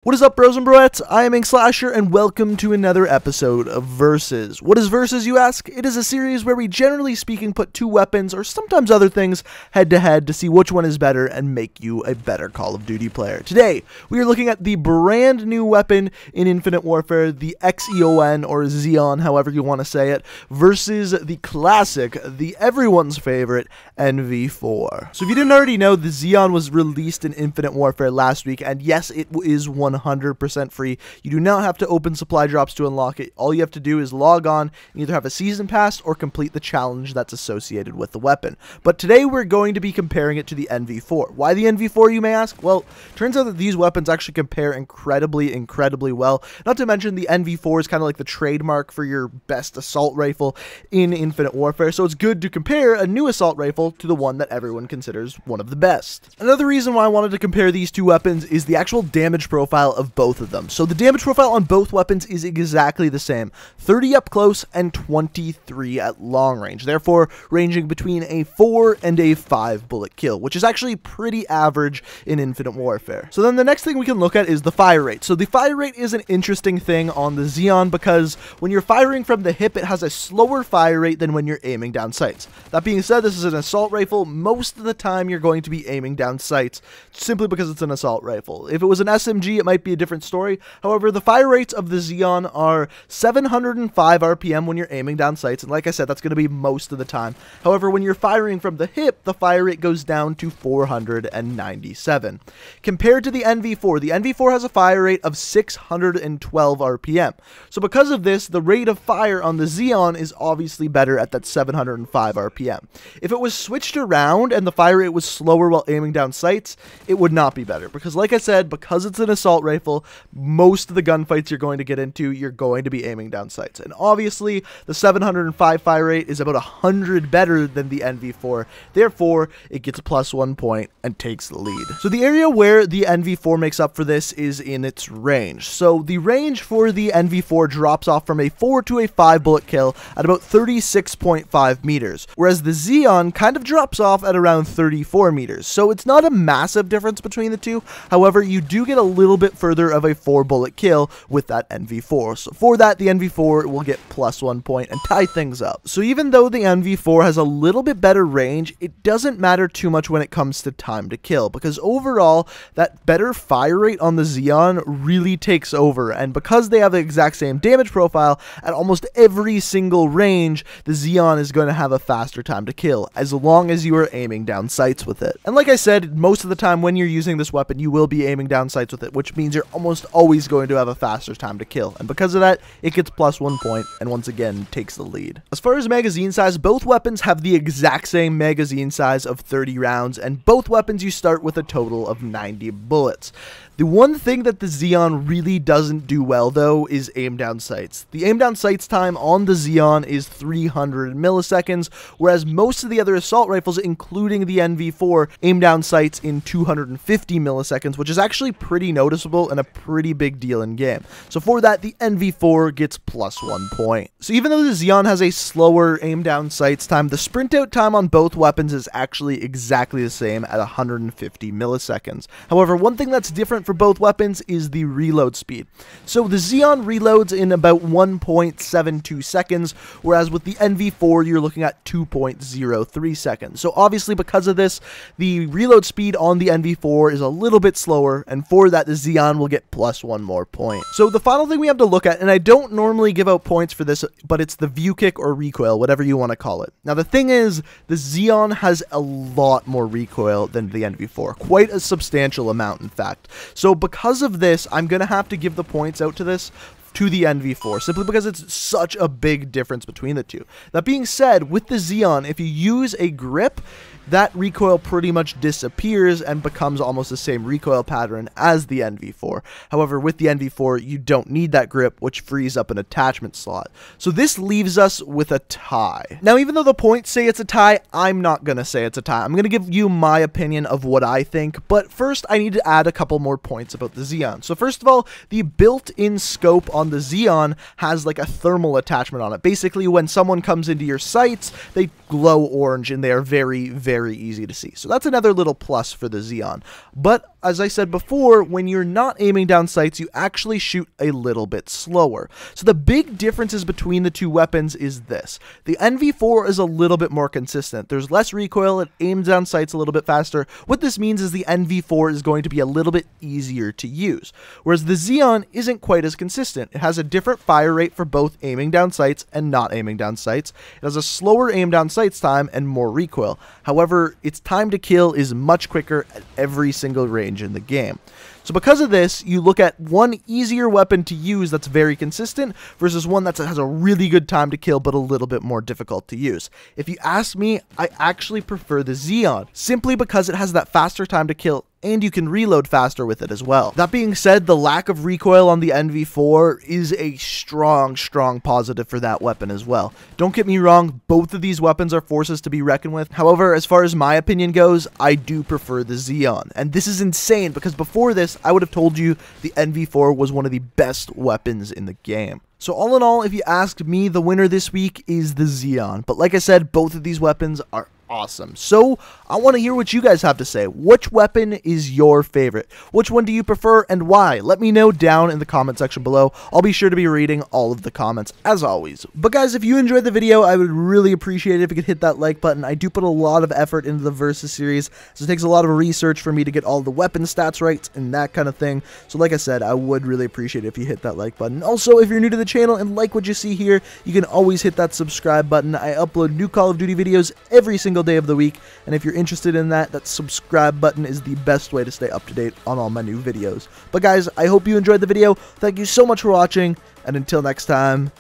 What is up, bros and broettes? I am Inkslasher, and welcome to another episode of Versus. What is Versus, you ask? It is a series where we, generally speaking, put two weapons, or sometimes other things, head-to-head to see which one is better and make you a better Call of Duty player. Today, we are looking at the brand new weapon in Infinite Warfare, the X-EON, or Xeon, however you want to say it, versus the classic, the everyone's favorite, NV4. So if you didn't already know, the Xeon was released in Infinite Warfare last week, and yes, it is 100% free. You do not have to open supply drops to unlock it. All you have to do is log on and either have a season pass or complete the challenge that's associated with the weapon. But today we're going to be comparing it to the NV4. Why the NV4, you may ask? Well, turns out that these weapons actually compare incredibly well. Not to mention the NV4 is kind of like the trademark for your best assault rifle in Infinite Warfare, so it's good to compare a new assault rifle to the one that everyone considers one of the best. Another reason why I wanted to compare these two weapons is the actual damage profile of both of them. So the damage profile on both weapons is exactly the same, 30 up close and 23 at long range, therefore ranging between a 4 and a 5 bullet kill, which is actually pretty average in Infinite Warfare. So then the next thing we can look at is the fire rate. So the fire rate is an interesting thing on the Xeon because when you're firing from the hip, it has a slower fire rate than when you're aiming down sights. That being said, this is an assault rifle. Most of the time you're going to be aiming down sights simply because it's an assault rifle. If it was an SMG, it might be a different story. However, the fire rates of the Xeon are 705 RPM when you're aiming down sights, and like I said, that's going to be most of the time. However, when you're firing from the hip, the fire rate goes down to 497. Compared to the NV4 has a fire rate of 612 RPM. So because of this, the rate of fire on the Xeon is obviously better at that 705 RPM. If it was switched around and the fire rate was slower while aiming down sights, it would not be better. Because like I said, because it's an assault rifle, most of the gunfights you're going to get into, you're going to be aiming down sights. And obviously, the 705 fire rate is about 100 better than the NV4. Therefore, it gets a +1 point and takes the lead. So the area where the NV4 makes up for this is in its range. So the range for the NV4 drops off from a 4 to a 5 bullet kill at about 36.5 meters, whereas the Xeon kind of drops off at around 34 meters. So it's not a massive difference between the two. However, you do get a little bit further of a 4 bullet kill with that NV4. So for that, the NV4 will get +1 point and tie things up. So even though the NV4 has a little bit better range, it doesn't matter too much when it comes to time to kill, because overall, that better fire rate on the Xeon really takes over, and because they have the exact same damage profile at almost every single range, the Xeon is going to have a faster time to kill, as long as you are aiming down sights with it. And like I said, most of the time when you're using this weapon, you will be aiming down sights with it, which means you're almost always going to have a faster time to kill, and because of that, it gets +1 point and once again takes the lead. As far as magazine size, both weapons have the exact same magazine size of 30 rounds, and both weapons you start with a total of 90 bullets. The one thing that the Xeon really doesn't do well, though, is aim down sights. The aim down sights time on the Xeon is 300 milliseconds, whereas most of the other assault rifles, including the NV4, aim down sights in 250 milliseconds, which is actually pretty noticeable and a pretty big deal in game. So for that, the NV4 gets +1 point. So even though the Xeon has a slower aim down sights time, the sprint out time on both weapons is actually exactly the same at 150 milliseconds. However, one thing that's different for both weapons is the reload speed. So the Xeon reloads in about 1.72 seconds, whereas with the NV4 you're looking at 2.03 seconds. So obviously because of this, the reload speed on the NV4 is a little bit slower, and for that the Xeon will get +1 more point. So the final thing we have to look at, and I don't normally give out points for this, but it's the view kick or recoil, whatever you want to call it. Now the thing is, the Xeon has a lot more recoil than the NV4, quite a substantial amount in fact. So because of this, I'm going to have to give the points out to this to the NV4, simply because it's such a big difference between the two. That being said, with the Xeon, if you use a grip, that recoil pretty much disappears and becomes almost the same recoil pattern as the NV4. However, with the NV4, you don't need that grip, which frees up an attachment slot. So this leaves us with a tie. Now, even though the points say it's a tie, I'm not going to say it's a tie. I'm going to give you my opinion of what I think, but first I need to add a couple more points about the Xeon. So first of all, the built-in scope on the Xeon has like a thermal attachment on it. Basically, when someone comes into your sights, they glow orange and they are very easy to see. So that's another little plus for the Xeon. But as I said before, when you're not aiming down sights, you actually shoot a little bit slower. So the big differences between the two weapons is this. The NV4 is a little bit more consistent. There's less recoil, it aims down sights a little bit faster. What this means is the NV4 is going to be a little bit easier to use, whereas the X-EON isn't quite as consistent. It has a different fire rate for both aiming down sights and not aiming down sights. It has a slower aim down sights time and more recoil. However, its time to kill is much quicker at every single range in the game. So because of this, you look at one easier weapon to use that's very consistent versus one that has a really good time to kill but a little bit more difficult to use. If you ask me, I actually prefer the X-EON, simply because it has that faster time to kill and you can reload faster with it as well. That being said, the lack of recoil on the NV4 is a strong positive for that weapon as well. Don't get me wrong, both of these weapons are forces to be reckoned with. However, as far as my opinion goes, I do prefer the X-EON. And this is insane because before this, I would have told you the NV4 was one of the best weapons in the game. So all in all, if you asked me, the winner this week is the X-EON. But like I said, both of these weapons are awesome. So I want to hear what you guys have to say. Which weapon is your favorite? Which one do you prefer and why? Let me know down in the comment section below. I'll be sure to be reading all of the comments as always. But guys, if you enjoyed the video, I would really appreciate it if you could hit that like button. I do put a lot of effort into the Versus series, so it takes a lot of research for me to get all the weapon stats right and that kind of thing. So like I said, I would really appreciate it if you hit that like button. Also, if you're new to the channel and like what you see here, you can always hit that subscribe button. I upload new Call of Duty videos every single day of the week, and if you're interested in that, that subscribe button is the best way to stay up to date on all my new videos. But guys, I hope you enjoyed the video. Thank you so much for watching, and until next time,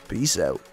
peace out.